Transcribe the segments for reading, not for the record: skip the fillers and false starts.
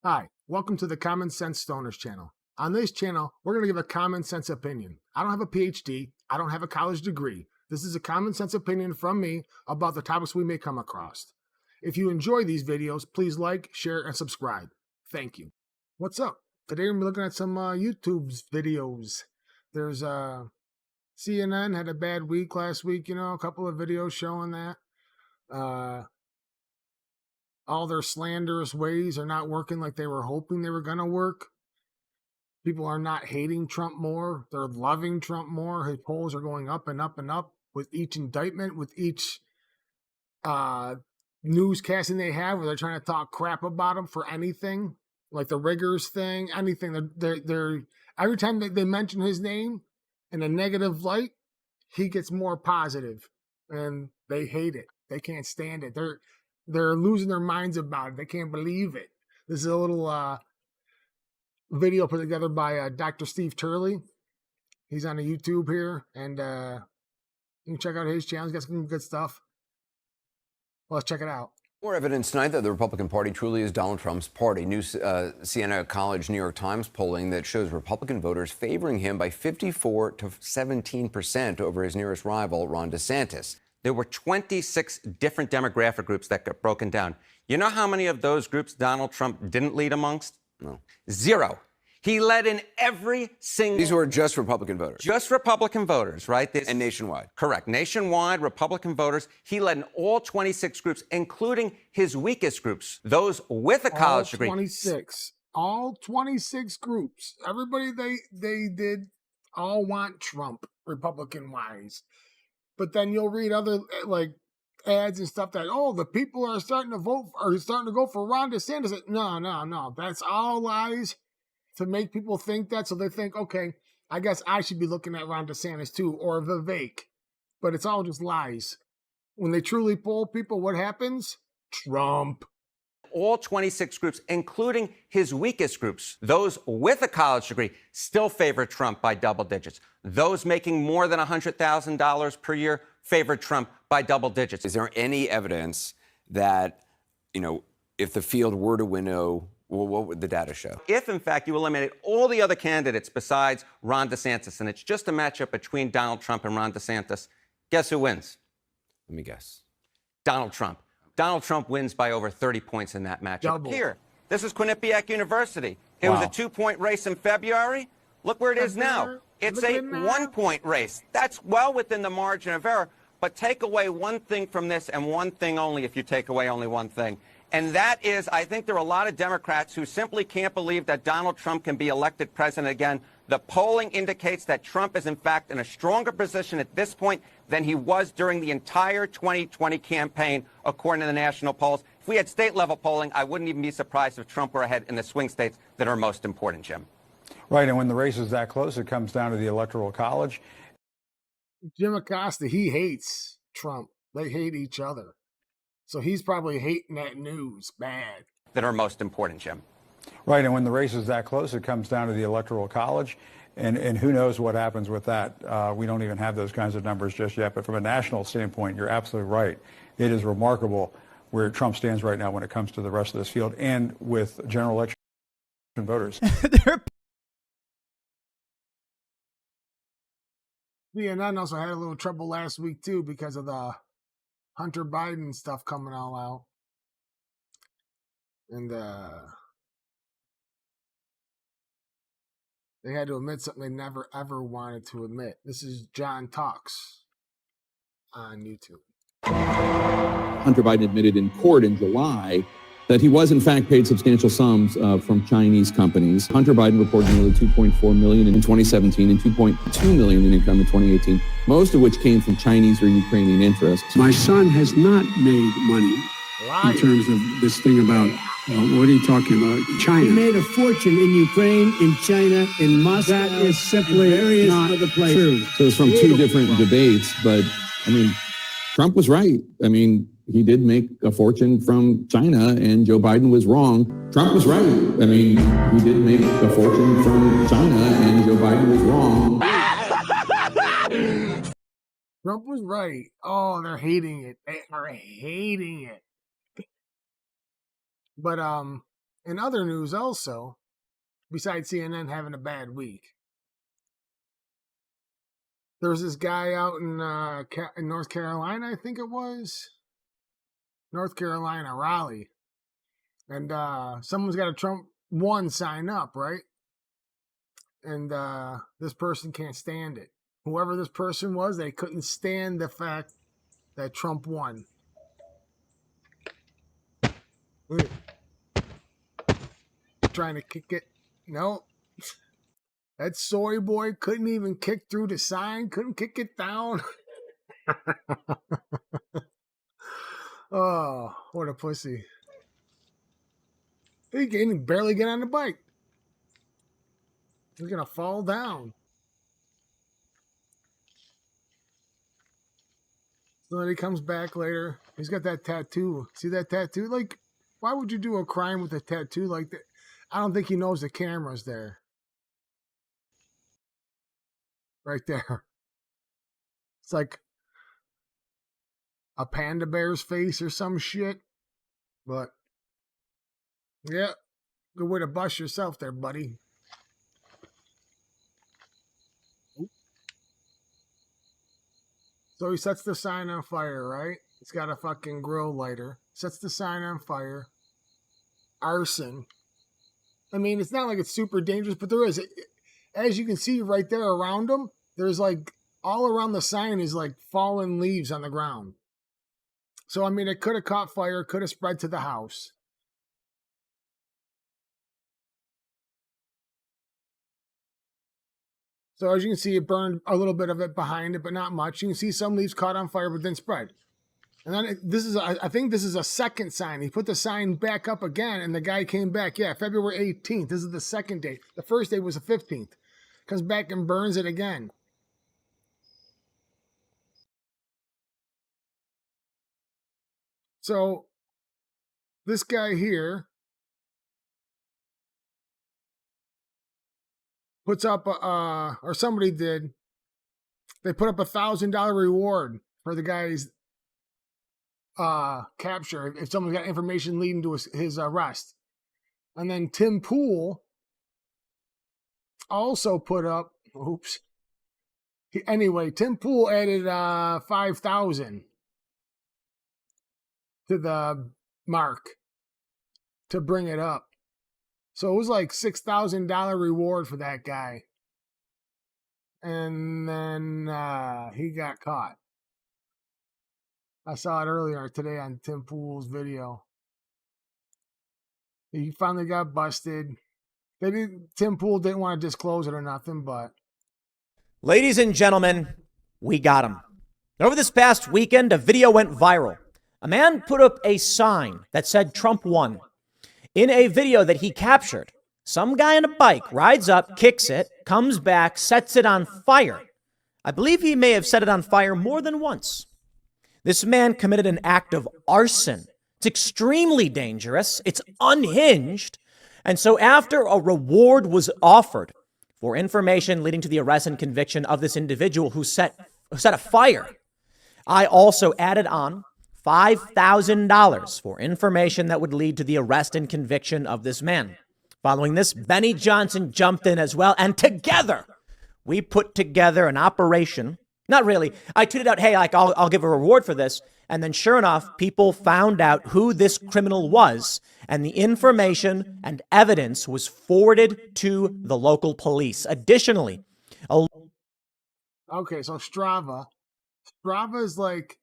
Hi, welcome to the Common Sense Stoners channel. On this channel, we're going to give a common sense opinion. I don't have a PhD, I don't have a college degree. This is a common sense opinion from me about the topics we may come across. If you enjoy these videos, please like, share, and subscribe. Thank you. What's up? Today we're looking at some YouTube videos. There's CNN had a bad week last week, a couple of videos showing that. All their slanderous ways are not working like they were hoping they were going to work. People are not hating Trump more. They're loving Trump more. His polls are going up and up and up with each indictment, with each newscasting they have where they're trying to talk crap about him for anything, like the Riggers thing, anything. They're every time they mention his name in a negative light, he gets more positive, and they hate it. They can't stand it. They're losing their minds about it. They can't believe it. This is a little video put together by Dr. Steve Turley. He's on the YouTube here, and you can check out his channel. He's got some good stuff. Well, let's check it out. More evidence tonight that the Republican Party truly is Donald Trump's party. New Siena College New York Times polling that shows Republican voters favoring him by 54 to 17% over his nearest rival, Ron DeSantis. There were 26 different demographic groups that got broken down. You know how many of those groups Donald Trump didn't lead amongst? No. Zero. He led in every single... These were just Republican voters. Just Republican voters, right? And nationwide. Correct. Nationwide, Republican voters. He led in all 26 groups, including his weakest groups, those with a college degree. 26. All 26 groups. Everybody they did all want Trump, Republican-wise. But then you'll read other, like, ads and stuff that, the people are starting to go for Ron DeSantis. No. That's all lies to make people think that. So they think, okay, I guess I should be looking at Ron DeSantis too, or Vivek. But it's all just lies. When they truly poll people, what happens? Trump. All 26 groups, including his weakest groups, those with a college degree, still favor Trump by double digits. Those making more than $100,000 per year favor Trump by double digits. Is there any evidence that, if the field were to winnow, what would the data show? If, in fact, you eliminate all the other candidates besides Ron DeSantis, and it's just a matchup between Donald Trump and Ron DeSantis, guess who wins? Let me guess. Donald Trump. Donald Trump wins by over 30 points in that matchup. Double. Here, this is Quinnipiac University. It was a 2-point race in February. Look where it is now. It's a 1-point race. That's well within the margin of error. But take away one thing from this, and one thing only if you take away only one thing. And that is, I think there are a lot of Democrats who simply can't believe that Donald Trump can be elected president again. The polling indicates that Trump is, in fact, in a stronger position at this point than he was during the entire 2020 campaign, according to the national polls. If we had state-level polling, I wouldn't even be surprised if Trump were ahead in the swing states that are most important, Jim. Right, and when the race is that close, it comes down to the Electoral College. Jim Acosta, he hates Trump. They hate each other. So he's probably hating that news bad. That are most important, Jim. Right, and when the race is that close, it comes down to the Electoral College, and who knows what happens with that. We don't even have those kinds of numbers just yet, but from a national standpoint, you're absolutely right. It is remarkable where Trump stands right now when it comes to the rest of this field and with general election voters. CNN also had a little trouble last week, too, because of the Hunter Biden stuff coming all out. And they had to admit something they never, ever wanted to admit. This is John Talks on YouTube. Hunter Biden admitted in court in July that he was in fact paid substantial sums from Chinese companies. Hunter Biden reported nearly $2.4 million in 2017 and $2.2 million in income in 2018, most of which came from Chinese or Ukrainian interests. My son has not made money in terms of this thing about, what are you talking about? China. He made a fortune in Ukraine, in China, in Moscow. That is simply not true. So it's from two different debates, but I mean, Trump was right. I mean, he did make a fortune from China, and Joe Biden was wrong. Trump was right. I mean, he did make a fortune from China, and Joe Biden was wrong. Trump was right. Oh, they're hating it. They are hating it. But In other news also, besides CNN having a bad week, there was this guy out in North Carolina, I think it was. North Carolina, Raleigh. And someone's got a Trump 1 sign up, right? And this person can't stand it. Whoever this person was, they couldn't stand the fact that Trump won. Trying to kick it. No. That soy boy couldn't even kick through the sign, couldn't kick it down. Oh, what a pussy. He can barely get on the bike. He's going to fall down. So then he comes back later. He's got that tattoo. See that tattoo? Like, why would you do a crime with a tattoo like that? I don't think he knows the camera's there. Right there. It's like a panda bear's face or some shit. But, yeah, good way to bust yourself there, buddy. So he sets the sign on fire, right? It's got a fucking grill lighter. Sets the sign on fire. Arson. I mean, it's not like it's super dangerous, but there is. As you can see right there around him, there's like all around the sign is like fallen leaves on the ground. So, I mean, it could have caught fire, could have spread to the house. So, as you can see, it burned a little bit of it behind it, but not much. You can see some leaves caught on fire, but then spread. And then this is, I think this is a second sign. He put the sign back up again, and the guy came back. Yeah, February 18th. This is the second date. The first day was the 15th. Comes back and burns it again. So, this guy here puts up, or somebody did, they put up $1,000 reward for the guy's capture if someone's got information leading to his arrest. And then Tim Pool also put up, anyway, Tim Pool added $5,000 to the mark to bring it up. So it was like $6,000 reward for that guy. And then he got caught. I saw it earlier today on Tim Pool's video. He finally got busted. Tim Pool didn't want to disclose it or nothing, but... Ladies and gentlemen, we got him. Over this past weekend, a video went viral. A man put up a sign that said Trump won. In a video that he captured, some guy on a bike rides up, kicks it, comes back, sets it on fire. I believe he may have set it on fire more than once. This man committed an act of arson. It's extremely dangerous. It's unhinged. And so after a reward was offered for information leading to the arrest and conviction of this individual who set a fire, I also added on $5,000 for information that would lead to the arrest and conviction of this man. Following this, Benny Johnson jumped in as well, and together we put together an operation. Not really. I tweeted out, hey, I'll give a reward for this. And then sure enough, people found out who this criminal was, and the information and evidence was forwarded to the local police. Additionally, okay, so Strava is like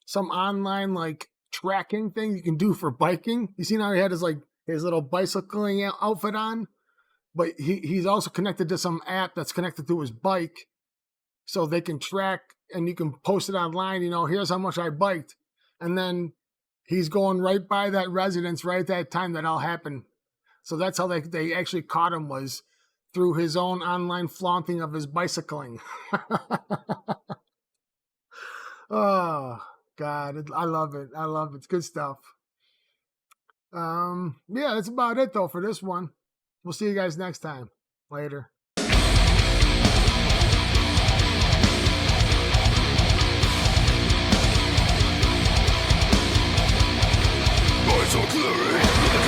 some online like tracking thing you can do for biking. You see now he had his little bicycling outfit on, but he's also connected to some app that's connected to his bike, so they can track and you can post it online. You know, here's how much I biked, and then he's going right by that residence right at that time that all happened. So that's how they actually caught him, was through his own online flaunting of his bicycling. Oh. God, I love it. I love it. It's good stuff. Yeah, that's about it, though, for this one. We'll see you guys next time. Later. Glory.